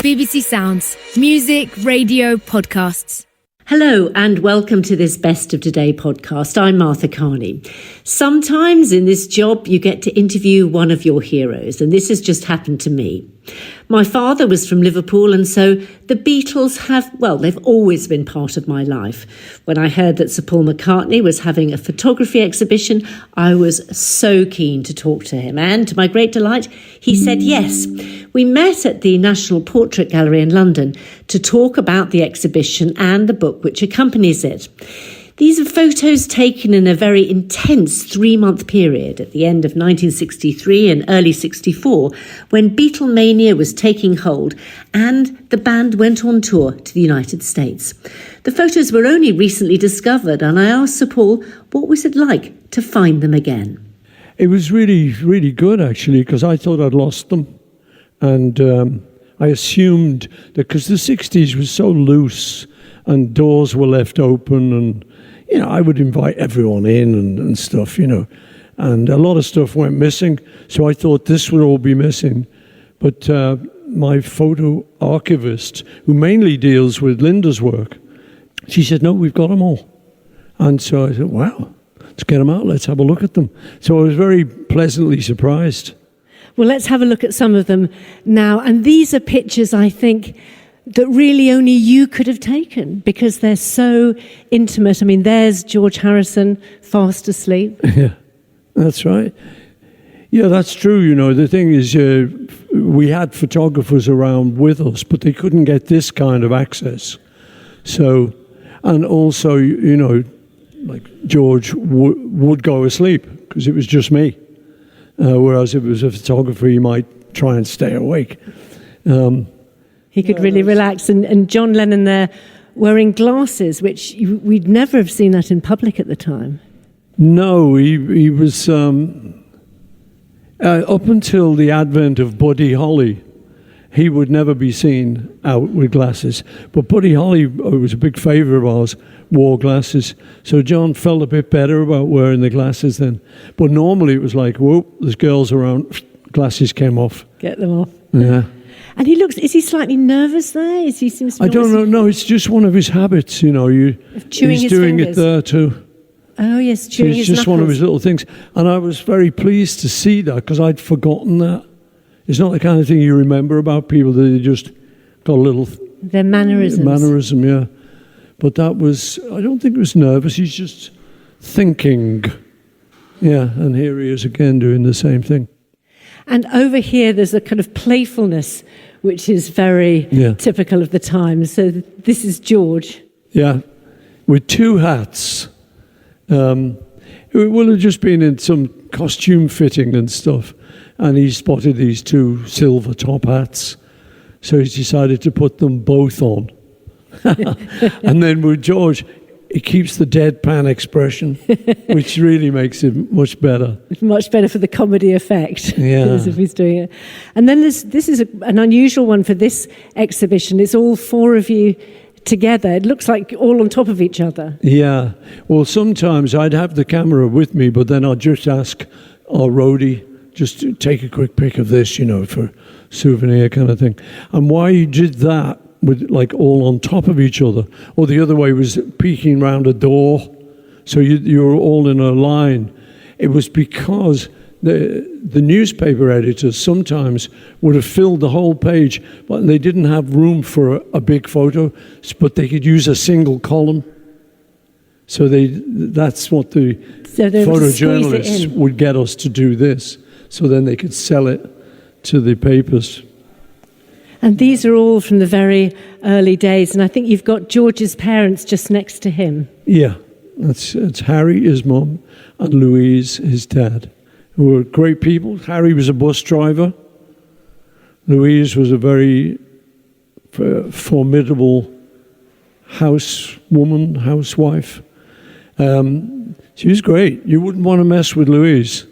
BBC Sounds. Music, radio, podcasts. Hello and welcome to this Best of Today podcast. I'm Martha Kearney. Sometimes in this job you get to interview one of your heroes, and this has just happened to me. My father was from Liverpool, and so the Beatles they've always been part of my life. When I heard that Sir Paul McCartney was having a photography exhibition, I was so keen to talk to him, and to my great delight, he said yes. We met at the National Portrait Gallery in London to talk about the exhibition and the book which accompanies it. These are photos taken in a very intense 3-month period at the end of 1963 and early 64, when Beatlemania was taking hold and the band went on tour to the United States. The photos were only recently discovered, and I asked Sir Paul what was it like to find them again. It was really, really good, actually, because I thought I'd lost them. And I assumed that because the 60s was so loose and doors were left open, and, you know, I would invite everyone in and stuff, you know. And a lot of stuff went missing, so I thought this would all be missing. But my photo archivist, who mainly deals with Linda's work, she said, no, we've got them all. And so I said, wow, let's get them out, let's have a look at them. So I was very pleasantly surprised. Well, let's have a look at some of them now. And these are pictures, I think, that really only you could have taken because they're so intimate. I mean, there's George Harrison fast asleep. Yeah, that's right. Yeah, that's true. You know, the thing is, we had photographers around with us, but they couldn't get this kind of access. So, and also, you know, like George would go asleep because it was just me. Whereas if it was a photographer, he might try and stay awake. He could really relax. And John Lennon there wearing glasses, which we'd never have seen that in public at the time. No, he was... up until the advent of Buddy Holly, he would never be seen out with glasses. But Buddy Holly, who was a big favourite of ours, wore glasses. So John felt a bit better about wearing the glasses then. But normally it was like, whoop, there's girls around, glasses came off. Get them off. Yeah. And is he slightly nervous there? I don't know. No, it's just one of his habits, you know. He's doing it there too. Oh, yes, chewing his knuckles. It's just one of his little things. And I was very pleased to see that because I'd forgotten that. It's not the kind of thing you remember about people that they just got a little... Their mannerisms. Mannerism, yeah. But that was... I don't think he was nervous. He's just thinking. Yeah, and here he is again doing the same thing. And over here, there's a kind of playfulness which is very typical of the time. So this is George. Yeah, with 2 hats. It will have just been in some costume fitting and stuff. And he spotted these 2 silver top hats. So he's decided to put them both on. And then with George, he keeps the deadpan expression, which really makes it much better. Much better for the comedy effect. Yeah. As if he's doing it. And then this is an unusual one for this exhibition. It's all 4 of you together. It looks like all on top of each other. Yeah. Well, sometimes I'd have the camera with me, but then I'd just ask our roadie just to take a quick pic of this, you know, for souvenir kind of thing. And why you did that with like all on top of each other, or the other way was peeking round a door, so you were all in a line. It was because the newspaper editors sometimes would have filled the whole page, but they didn't have room for a big photo, but they could use a single column. So that's what the photojournalists would get us to do this. So then they could sell it to the papers. And these are all from the very early days. And I think you've got George's parents just next to him. Yeah, it's Harry, his mum, and Louise, his dad, who were great people. Harry was a bus driver. Louise was a very formidable housewife. She was great. You wouldn't want to mess with Louise.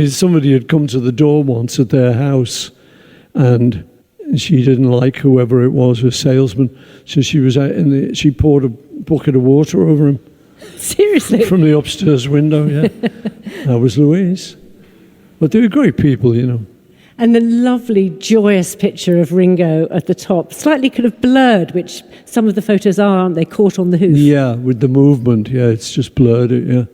Somebody had come to the door once at their house, and she didn't like whoever it was, a salesman. So she was out she poured a bucket of water over him. Seriously? From the upstairs window, yeah. That was Louise. But they were great people, you know. And the lovely, joyous picture of Ringo at the top, slightly kind of blurred, which some of the photos are, aren't they, caught on the hoof? Yeah, with the movement, yeah, it's just blurred, yeah.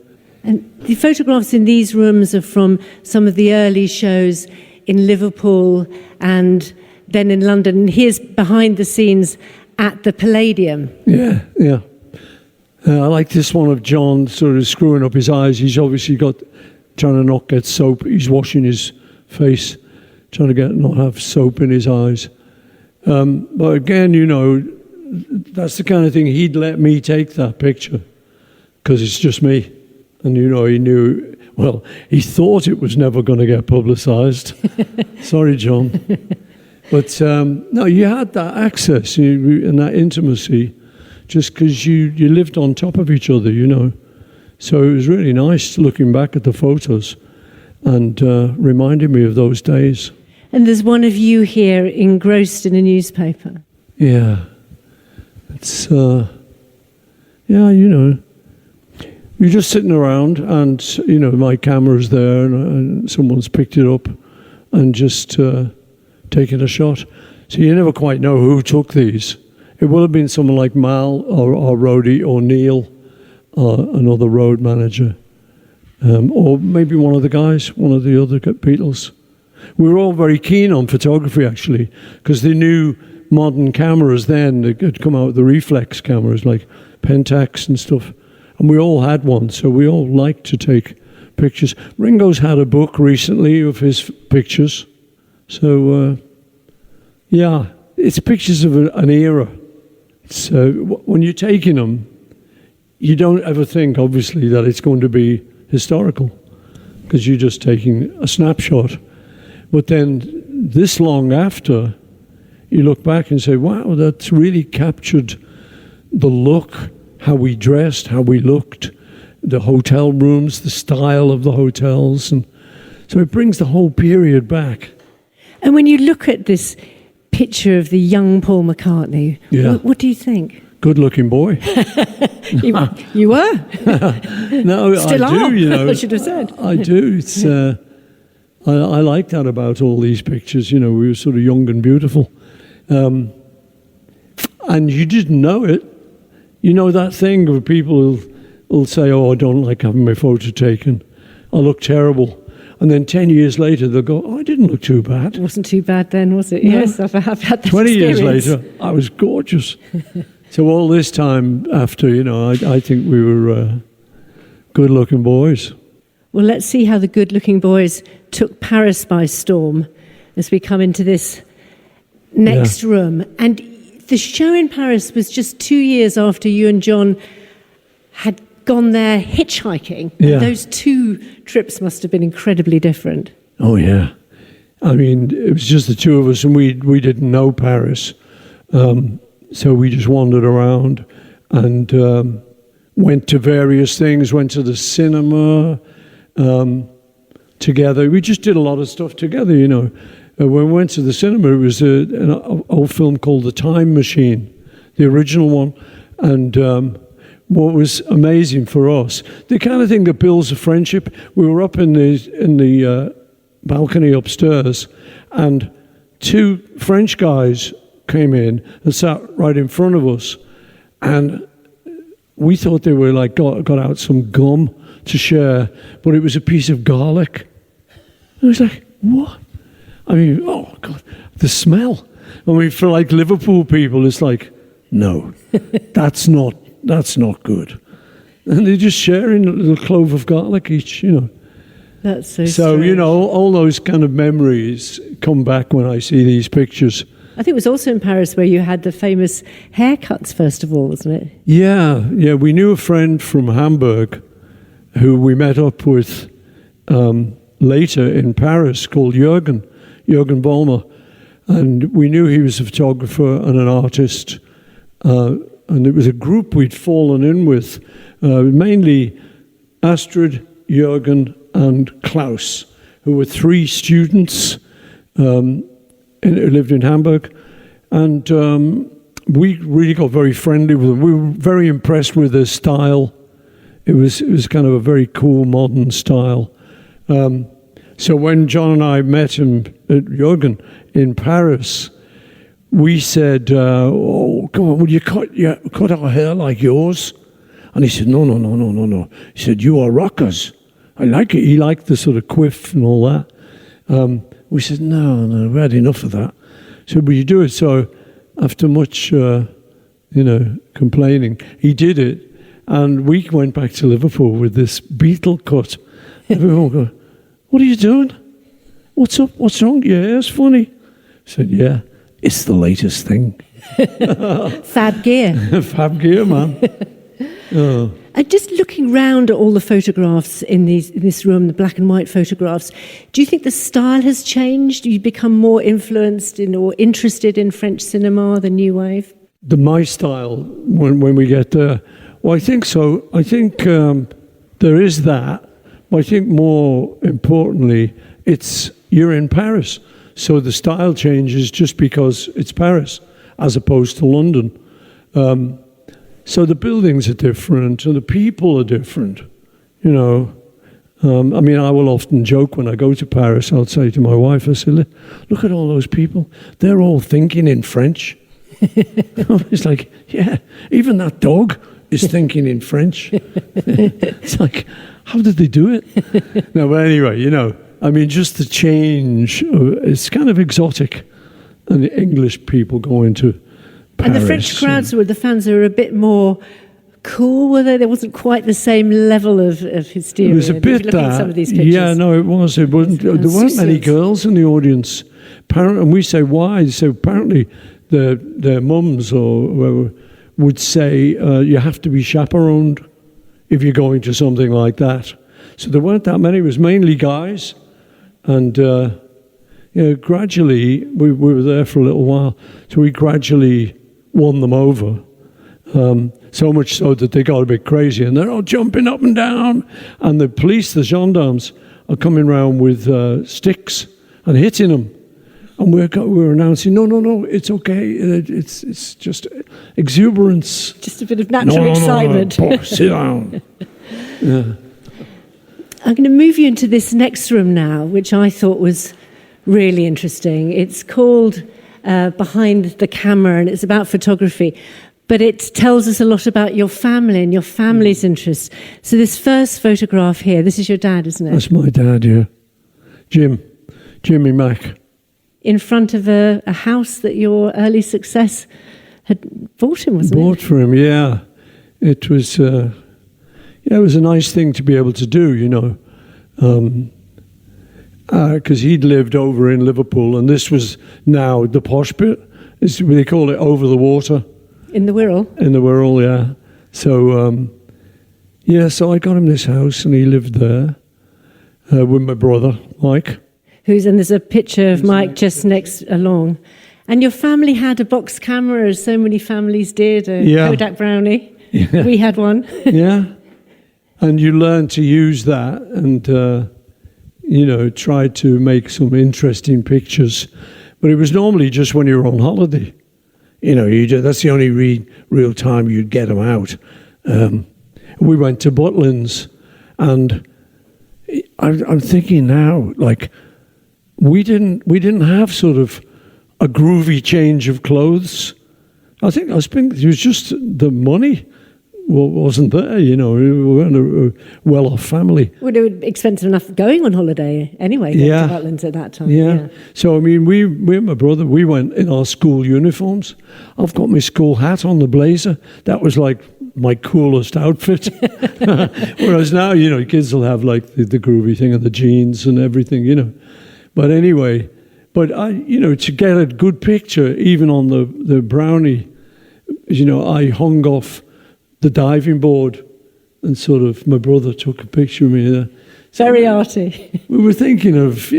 And the photographs in these rooms are from some of the early shows in Liverpool and then in London. And here's behind the scenes at the Palladium. Yeah, yeah. I like this one of John sort of screwing up his eyes. He's obviously trying to not get soap. He's washing his face, trying to not have soap in his eyes. But again, that's the kind of thing, he'd let me take that picture because it's just me. And, he knew, well, he thought it was never going to get publicised. Sorry, John. But, no, you had that access and that intimacy just because you lived on top of each other, So it was really nice looking back at the photos and reminding me of those days. And there's one of you here engrossed in a newspaper. Yeah. It's, you're just sitting around and, my camera's there and someone's picked it up and just taken a shot. So you never quite know who took these. It will have been someone like Mal or Rhodey or Neil or another road manager. Or maybe one of the guys, one of the other Beatles. We were all very keen on photography, actually, because the new modern cameras then had come out with the reflex cameras like Pentax and stuff. And we all had one, so we all liked to take pictures. Ringo's had a book recently of his pictures. So, it's pictures of an era. So when you're taking them, you don't ever think, obviously, that it's going to be historical because you're just taking a snapshot. But then this long after, you look back and say, wow, that's really captured the look, how we dressed, how we looked, the hotel rooms, the style of the hotels. And so it brings the whole period back. And when you look at this picture of the young Paul McCartney, what do you think? Good-looking boy. You were? No, Still I do, I should have said. I do. It's I like that about all these pictures. We were sort of young and beautiful. And you didn't know it. That thing where people will say, oh, I don't like having my photo taken. I look terrible. And then 10 years later, they'll go, oh, I didn't look too bad. It wasn't too bad then, was it? No. Yes, I've had that 20 experience. years later, I was gorgeous. So all this time after, I think we were good-looking boys. Well, let's see how the good-looking boys took Paris by storm as we come into this next room. And the show in Paris was just 2 years after you and John had gone there hitchhiking. Yeah. And those two trips must have been incredibly different. Oh, yeah. I mean, it was just the two of us, and we didn't know Paris. So we just wandered around and went to various things, went to the cinema together. We just did a lot of stuff together, When we went to the cinema, it was an old film called The Time Machine, the original one. And what was amazing for us, the kind of thing that builds a friendship, we were up in the balcony upstairs, and two French guys came in and sat right in front of us, and we thought they were got out some gum to share, but it was a piece of garlic. And I was like, what? I mean, oh God, the smell. I mean, for Liverpool people, it's like, no, that's not good. And they're just sharing a little clove of garlic each, That's so strange. All those kind of memories come back when I see these pictures. I think it was also in Paris where you had the famous haircuts, first of all, wasn't it? Yeah. We knew a friend from Hamburg who we met up with later in Paris called Jürgen Vollmer. And we knew he was a photographer and an artist. And it was a group we'd fallen in with, mainly Astrid, Jürgen, and Klaus, who were three students who lived in Hamburg. And we really got very friendly with them. We were very impressed with their style. It was kind of a very cool, modern style. So when John and I met him, Jürgen, in Paris, we said, "Oh, come on, will you cut our hair like yours?" And he said, "No. He said, "You are rockers. I like it." He liked the sort of quiff and all that. We said, "No, we had enough of that." So, "Will you do it?" So after much, complaining, he did it. And we went back to Liverpool with this Beatle cut. Everyone go, "What are you doing? What's up? What's wrong? Your hair's funny." I said, "Yeah, it's the latest thing." Fab gear. Fab gear, man. Oh. And just looking round at all the photographs in this room, the black and white photographs, do you think the style has changed? Do you become more influenced in or interested in French cinema, the new wave? My style, when we get there, well, I think so. I think there is that. But I think more importantly, you're in Paris. So the style changes just because it's Paris as opposed to London. So the buildings are different and the people are different, I will often joke when I go to Paris. I'll say to my wife, I say, "Look at all those people. They're all thinking in French." It's like, yeah, even that dog is thinking in French. It's like, how did they do it? No, but anyway, just the change, it's kind of exotic. And the English people go into Paris. And the French crowds the fans are a bit more cool, were they? There wasn't quite the same level of hysteria. It was a bit that. At some of these pictures. Yeah, no, it was. It wasn't. There weren't many girls in the audience. And we say, why? So apparently their mums or whoever would say, you have to be chaperoned if you're going to something like that. So there weren't that many. It was mainly guys. And gradually, we were there for a little while, so we gradually won them over. So much so that they got a bit crazy, and they're all jumping up and down. And the police, the gendarmes, are coming round with sticks and hitting them. And we're announcing, no, it's okay. It's just exuberance. Just a bit of natural excitement. No, sit down. Yeah. I'm going to move you into this next room now, which I thought was really interesting. It's called Behind the Camera, and it's about photography. But it tells us a lot about your family and your family's interests. So this first photograph here, this is your dad, isn't it? That's my dad, yeah. Jimmy Mack. In front of a house that your early success had bought him, wasn't it? Bought for him, yeah. It was... it was a nice thing to be able to do, because he'd lived over in Liverpool, and this was now the posh bit. They call it over the water. In the Wirral? In the Wirral, yeah. So, so I got him this house, and he lived there with my brother, Mike. And there's a picture of Mike just next along. And your family had a box camera, as so many families did, Kodak Brownie. Yeah. We had one. Yeah. And you learn to use that and, try to make some interesting pictures. But it was normally just when you were on holiday. That's the only real time you'd get them out. We went to Butlins, and I'm thinking now, like, we didn't have sort of a groovy change of clothes. I think it was just the money. Wasn't there, we weren't a well-off family. Well, it was expensive enough going on holiday anyway, to Butlins at that time. Yeah. So, we and my brother, we went in our school uniforms. I've got my school hat on, the blazer. That was like my coolest outfit. Whereas now, kids will have like the groovy thing and the jeans and everything, But anyway, to get a good picture, even on the Brownie, I hung off the diving board, and sort of my brother took a picture of me there. So very arty. We were thinking of,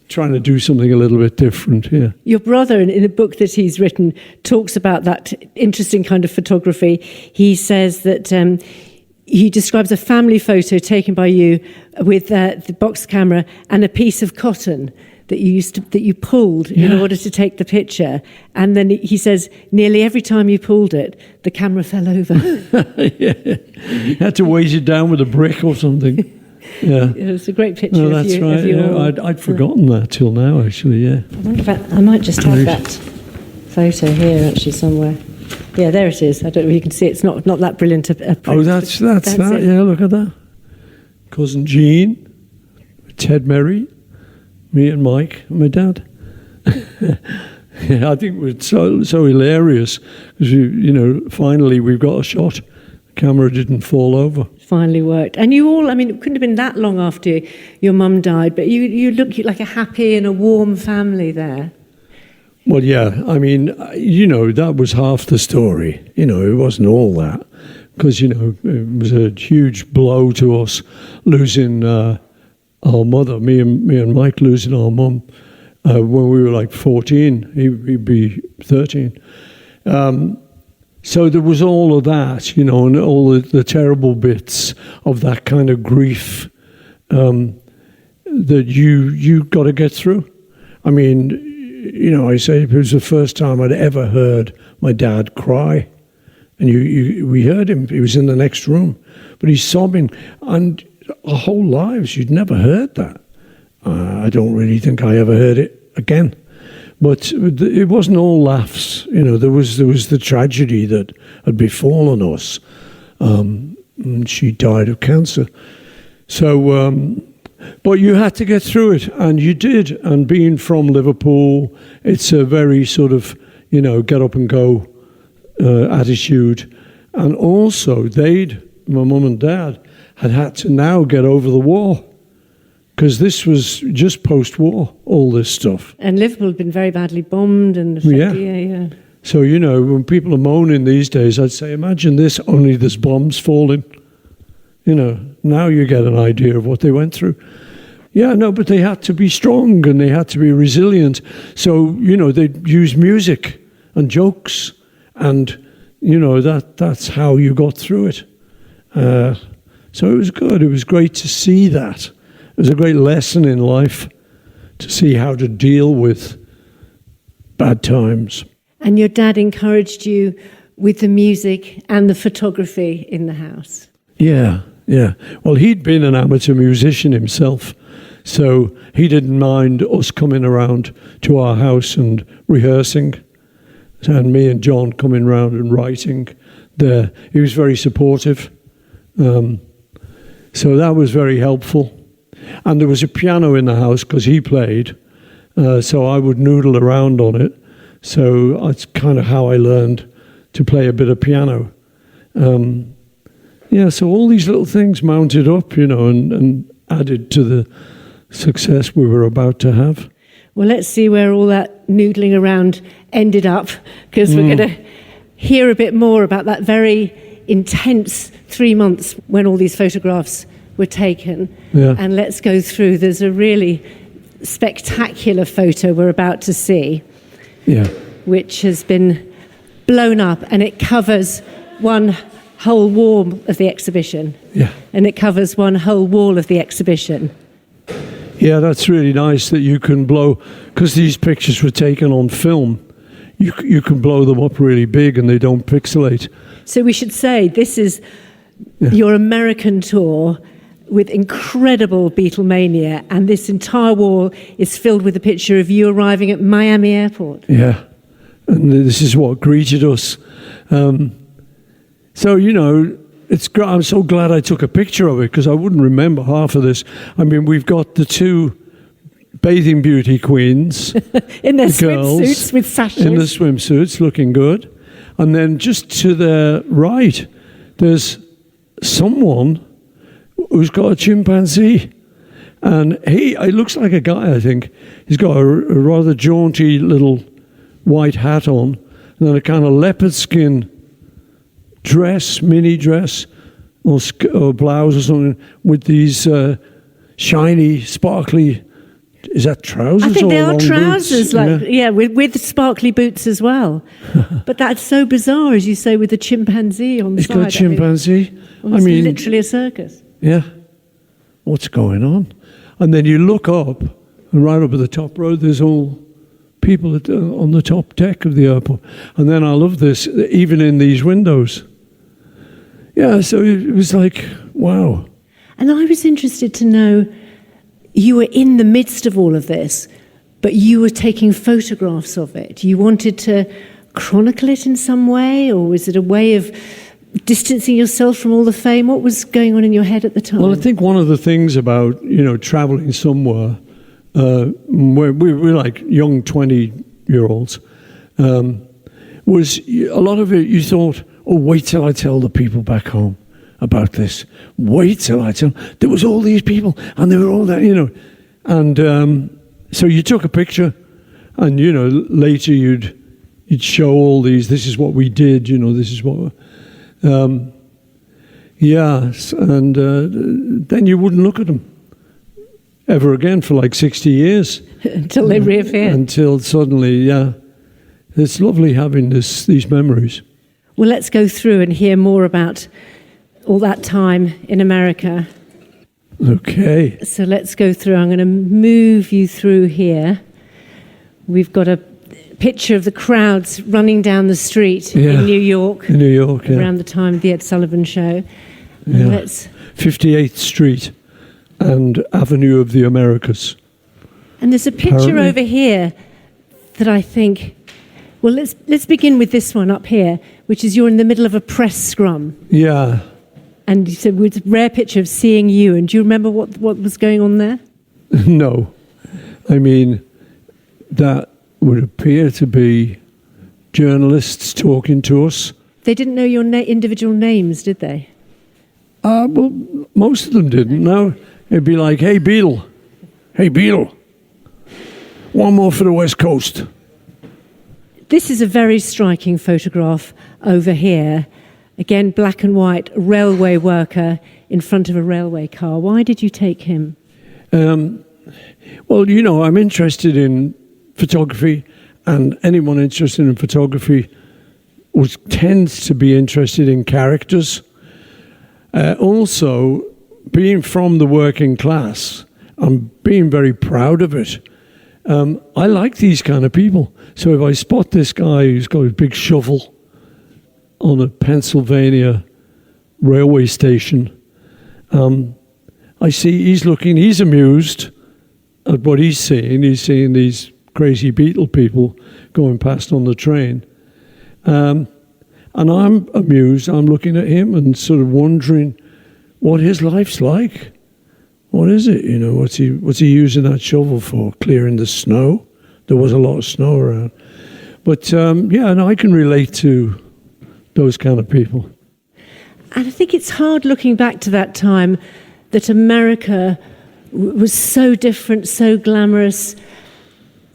trying to do something a little bit different here. Your brother, in a book that he's written, talks about that interesting kind of photography. He says that he describes a family photo taken by you with the box camera and a piece of cotton that you pulled in order to take the picture, and then he says nearly every time you pulled it, the camera fell over. Yeah. You had to weight it down with a brick or something. Yeah. It's a great picture No, of that's you. right. Of your, Yeah. I'd forgotten that till now, actually, yeah. I wonder if I might just have that photo here, actually, somewhere. Yeah, there it is. I don't know if you can see it. It's not that brilliant a print. Oh, that's that. it. Yeah, look at that. Cousin Jean, Ted Merry, me and Mike, and my dad. Yeah, I think it's so hilarious because finally we've got a shot. The camera didn't fall over. Finally worked. And you all, I mean, it couldn't have been that long after your mum died, but you look like a happy and a warm family there. Well, yeah, I mean, that was half the story. It wasn't all that because, it was a huge blow to us losing our mother, me and Mike losing our mum when we were like 14. He'd be 13. So there was all of that, and all the terrible bits of that kind of grief that you got to get through. I mean, I say it was the first time I'd ever heard my dad cry. And we heard him, he was in the next room, but he's sobbing. And our whole lives, you'd never heard that. I don't really think I ever heard it again. But it wasn't all laughs. There was the tragedy that had befallen us. And she died of cancer. So, but you had to get through it, and you did. And being from Liverpool, it's a very sort of, get up and go attitude. And also, my mum and dad, had to now get over the war. Because this was just post-war, all this stuff. And Liverpool had been very badly bombed and affected. Yeah. So, when people are moaning these days, I'd say, imagine this, only there's bombs falling. Now you get an idea of what they went through. Yeah, no, but they had to be strong and they had to be resilient. So, they'd use music and jokes and, that's how you got through it. So it was good. It was great to see that. It was a great lesson in life to see how to deal with bad times. And your dad encouraged you with the music and the photography in the house. Yeah. Well, he'd been an amateur musician himself, so he didn't mind us coming around to our house and rehearsing, and me and John coming round and writing there. He was very supportive, so that was very helpful. And there was a piano in the house because he played, so I would noodle around on it. So that's kind of how I learned to play a bit of piano. So all these little things mounted up, and added to the success we were about to have. Well, let's see where all that noodling around ended up, because we're going to hear a bit more about that very intense 3 months when all these photographs were taken. Yeah. And let's go through. There's a really spectacular photo we're about to see, which has been blown up, and it covers one whole wall of the exhibition. Yeah. And it covers one whole wall of the exhibition. Yeah, that's really nice that you can blow, because these pictures were taken on film, you can blow them up really big and they don't pixelate. So we should say this is your American tour with incredible Beatlemania, and this entire wall is filled with a picture of you arriving at Miami Airport. Yeah, and this is what greeted us. So, it's great. I'm so glad I took a picture of it because I wouldn't remember half of this. I mean, we've got the two bathing beauty queens. In their swimsuits with sashes. In the swimsuits, looking good. And then just to the right, there's someone who's got a chimpanzee. And he looks like a guy, I think. He's got a rather jaunty little white hat on and then a kind of leopard skin dress, mini dress, or blouse or something with these shiny, sparkly. Is that trousers? I think or they are long trousers, boots? with sparkly boots as well. But that's so bizarre, as you say, with the chimpanzee on the side. He's got a chimpanzee. It's literally a circus. Yeah. What's going on? And then you look up, and right up at the top row, there's all people on the top deck of the airport. And then I love this, even in these windows. Yeah, so it was like, wow. And I was interested to know, you were in the midst of all of this, but you were taking photographs of it. You wanted to chronicle it in some way, or was it a way of distancing yourself from all the fame? What was going on in your head at the time? Well, I think one of the things about, traveling somewhere, we're like young 20-year-olds, was a lot of it you thought, oh, wait till I tell the people back home about this. Wait till I tell. There was all these people, and they were all that, And so you took a picture, and, later you'd show all these, this is what we did, this is what... Yes, and then you wouldn't look at them ever again for like 60 years. Until they reappear. Until suddenly, yeah. It's lovely having these memories. Well, let's go through and hear more about all that time in America. Okay. So let's go through. I'm going to move you through here. We've got a picture of the crowds running down the street in New York. In New York, yeah. Around the time of the Ed Sullivan Show. Yeah. 58th Street and Avenue of the Americas. And there's a picture Apparently. over here that I think... Well, let's begin with this one up here, which is you're in the middle of a press scrum. Yeah. And you said it's a rare picture of seeing you. And do you remember what was going on there? No. I mean, that would appear to be journalists talking to us. They didn't know your individual names, did they? Well, most of them didn't. No. It'd be like, hey, Beatle. Hey, Beatle. One more for the West Coast. This is a very striking photograph over here. Again, black and white, railway worker in front of a railway car. Why did you take him? Well, I'm interested in photography, and anyone interested in photography tends to be interested in characters. Also, being from the working class, I'm being very proud of it. I like these kind of people. So if I spot this guy who's got a big shovel on a Pennsylvania railway station, I see he's amused at what he's seeing. He's seeing these crazy Beatle people going past on the train. And I'm amused. I'm looking at him and sort of wondering what his life's like. What is it? What's he using that shovel for? Clearing the snow? There was a lot of snow around. But, and I can relate to those kind of people. And I think it's hard looking back to that time that America was so different, so glamorous,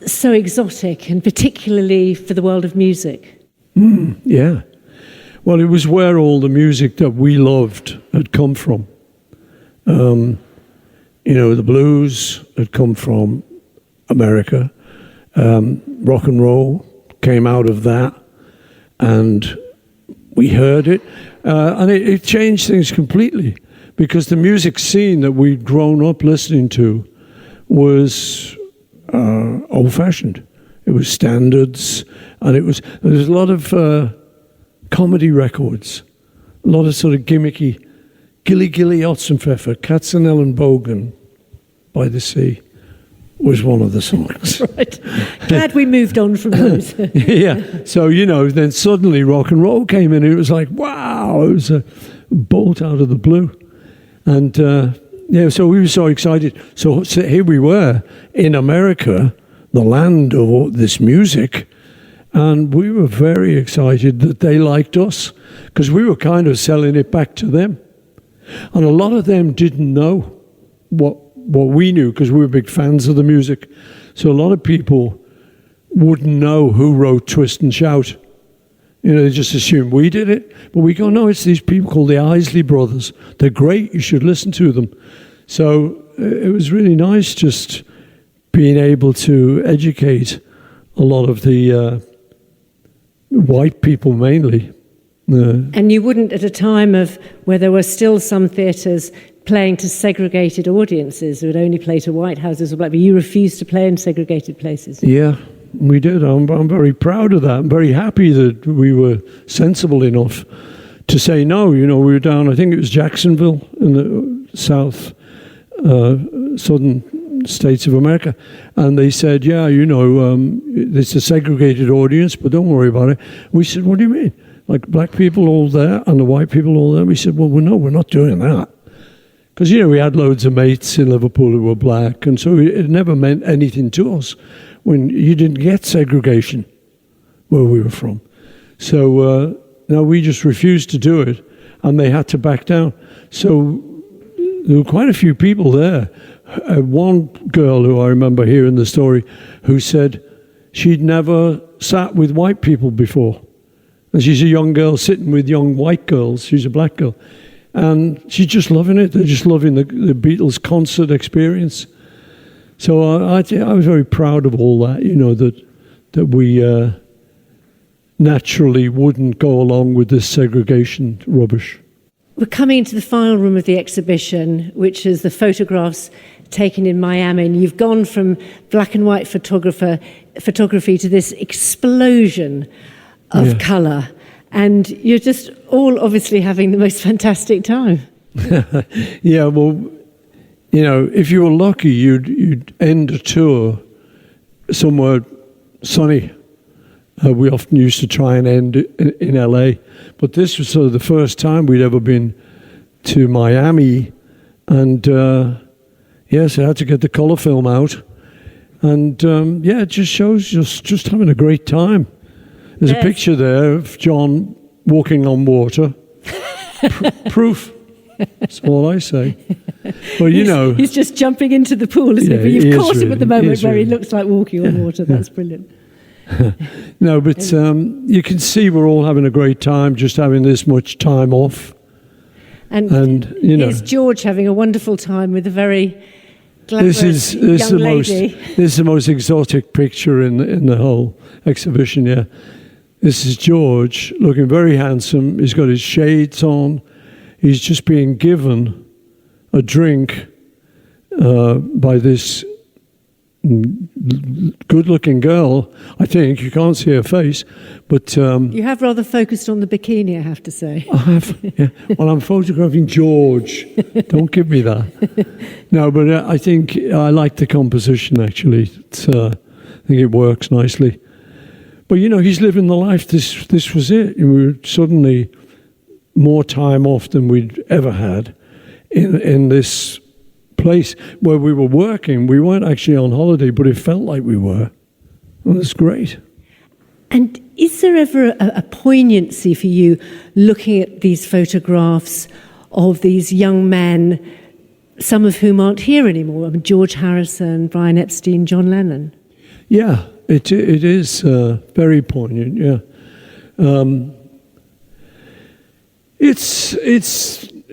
so exotic, and particularly for the world of music. Yeah. Well, it was where all the music that we loved had come from. The blues had come from America. Rock and roll came out of that, and we heard it. And it changed things completely, because the music scene that we'd grown up listening to was old-fashioned. It was standards, and there was a lot of comedy records, a lot of sort of gimmicky, Gilly Gilly Otzenpfeffer, Katzenellenbogen by the Sea was one of the songs. Right. Glad we moved on from those. Yeah. So, then suddenly rock and roll came in, and it was like, wow, it was a bolt out of the blue. And, so we were so excited. So here we were in America, the land of all this music, and we were very excited that they liked us, because we were kind of selling it back to them. And a lot of them didn't know what we knew, because we were big fans of the music. So a lot of people wouldn't know who wrote Twist and Shout. They just assumed we did it. But we go, no, it's these people called the Isley Brothers. They're great. You should listen to them. So it was really nice just being able to educate a lot of the white people mainly. And you wouldn't, at a time of where there were still some theatres playing to segregated audiences who would only play to white houses or black, but you refused to play in segregated places. Yeah, we did. I'm very proud of that. I'm very happy that we were sensible enough to say no. We were down, I think it was Jacksonville, in southern states of America, and they said, yeah, it's a segregated audience, but don't worry about it. We said, what do you mean? Like black people all there and the white people all there? We said, well, no, we're not doing that. Because, we had loads of mates in Liverpool who were black, and so it never meant anything to us when you didn't get segregation where we were from. So now we just refused to do it, and they had to back down. So there were quite a few people there. One girl who I remember hearing the story who said she'd never sat with white people before. And she's a young girl sitting with young white girls. She's a black girl. And she's just loving it. They're just loving the Beatles concert experience. So I was very proud of all that, that we naturally wouldn't go along with this segregation rubbish. We're coming into the final room of the exhibition, which is the photographs taken in Miami. And you've gone from black and white photography to this explosion of colour. And you're just all obviously having the most fantastic time. Yeah, well, if you were lucky, you'd end a tour somewhere sunny. We often used to try and end in LA. But this was sort of the first time we'd ever been to Miami. And yes, I had to get the colour film out. And it just shows just having a great time. There's a picture there of John walking on water. Proof. That's all I say. Well, he's just jumping into the pool, isn't he? But you've caught him at the moment where he looks like walking on water. That's brilliant. No, but you can see we're all having a great time, just having this much time off. And here's George having a wonderful time with a very glamorous young lady. This is the most exotic picture in the whole exhibition, yeah. This is George, looking very handsome. He's got his shades on. He's just being given a drink by this good-looking girl, I think. You can't see her face, but... you have rather focused on the bikini, I have to say. I have, yeah. Well, I'm photographing George. Don't give me that. No, but I think I like the composition, actually. I think it works nicely. But, he's living the life. This was it. We were suddenly more time off than we'd ever had in this place where we were working. We weren't actually on holiday, but it felt like we were. Well, it's great. And is there ever a poignancy for you looking at these photographs of these young men, some of whom aren't here anymore? I mean, George Harrison, Brian Epstein, John Lennon. Yeah, it is very poignant, yeah.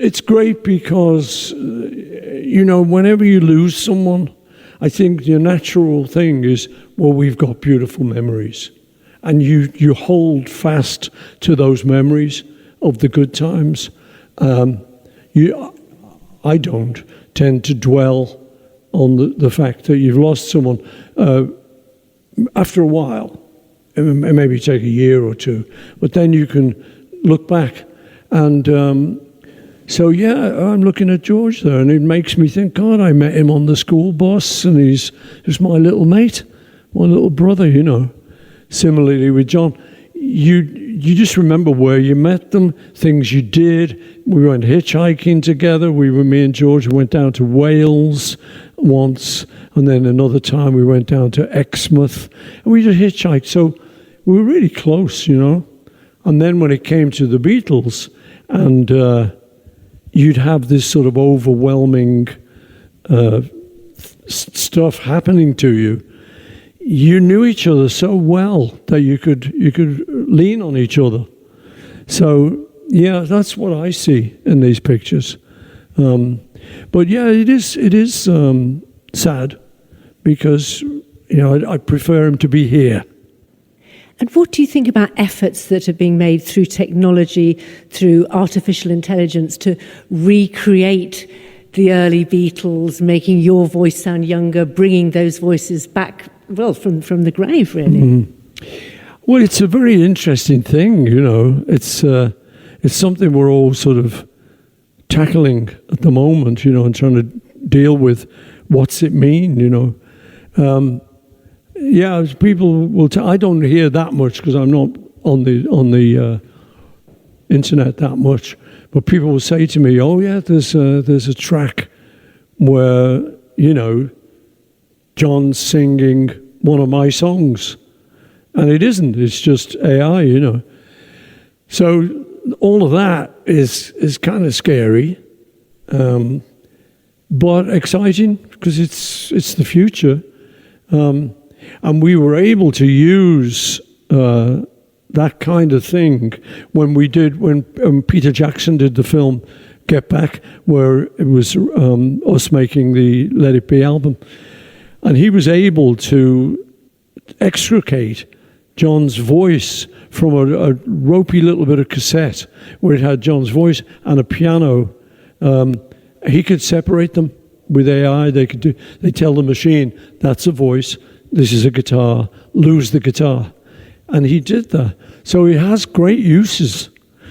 It's great because, whenever you lose someone, I think your natural thing is, well, we've got beautiful memories. And you hold fast to those memories of the good times. I don't tend to dwell on the fact that you've lost someone. After a while, it maybe take a year or two, but then you can look back. And I'm looking at George there, and it makes me think, God, I met him on the school bus, and he's just my little mate, my little brother, Similarly with John, you just remember where you met them, things you did. We went hitchhiking together. Me and George went down to Wales once, and then another time we went down to Exmouth, and we just hitchhiked. So we were really close, And then when it came to the Beatles, and you'd have this sort of overwhelming stuff happening to you, you knew each other so well that you could lean on each other. So yeah, that's what I see in these pictures. But yeah, it is sad because I prefer him to be here. And what do you think about efforts that are being made through technology, through artificial intelligence, to recreate the early Beatles, making your voice sound younger, bringing those voices back, well, from the grave, really? Mm-hmm. Well, it's a very interesting thing, It's something we're all sort of tackling at the moment, and trying to deal with what's it mean, people will. I don't hear that much because I'm not on the internet that much. But people will say to me, "Oh yeah, there's a track where John's singing one of my songs," and it isn't. It's just AI, So all of that is kind of scary, but exciting because it's the future. And we were able to use that kind of thing when Peter Jackson did the film Get Back, where it was us making the Let It Be album. And he was able to extricate John's voice from a ropey little bit of cassette where it had John's voice and a piano. He could separate them with AI. They tell the machine, that's a voice, this is a guitar, lose the guitar. And he did that. So it has great uses.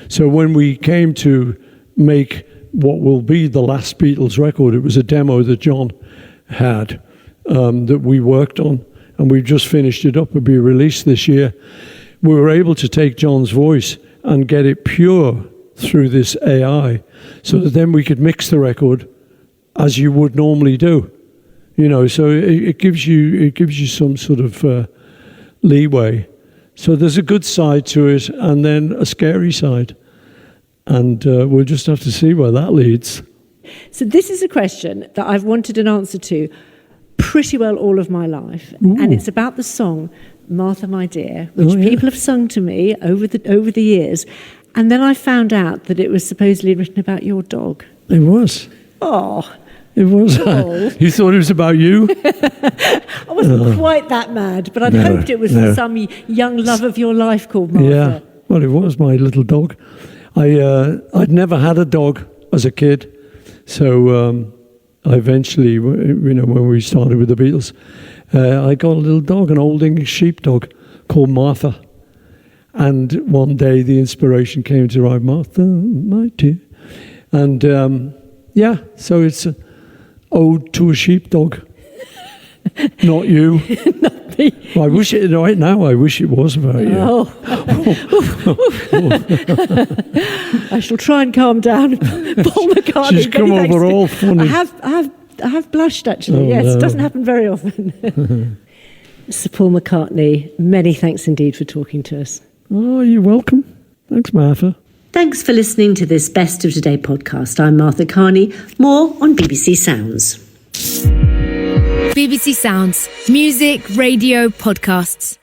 So when we came to make what will be the last Beatles record, it was a demo that John had that we worked on, and we've just finished it up. It'll be released this year. We were able to take John's voice and get it pure through this AI, so that then we could mix the record as you would normally do. So it gives you some sort of leeway. So there's a good side to it, and then a scary side, and we'll just have to see where that leads. So this is a question that I've wanted an answer to pretty well all of my life. Ooh. And it's about the song Martha, My Dear, which people have sung to me over the years. And then I found out that it was supposedly written about your dog. It was. Oh. It was. Oh. You thought it was about you? I wasn't quite that mad, but I'd hoped it was for some young love of your life called Martha. Yeah, well, it was my little dog. I'd never had a dog as a kid, so I eventually, when we started with the Beatles, I got a little dog, an old English sheepdog called Martha. And one day the inspiration came to write Martha, my dear. And so it's an ode to a sheepdog. Not you. Not me. I wish it right now. I wish it was about you. Oh. I shall try and calm down. Paul McCartney. She's come over all funny. I have blushed actually. Yes, no. It doesn't happen very often. Mr. Paul McCartney, many thanks indeed for talking to us. Oh, you're welcome. Thanks, Martha. Thanks for listening to this Best of Today podcast. I'm Martha Kearney. More on BBC Sounds. BBC Sounds. Music, radio, podcasts.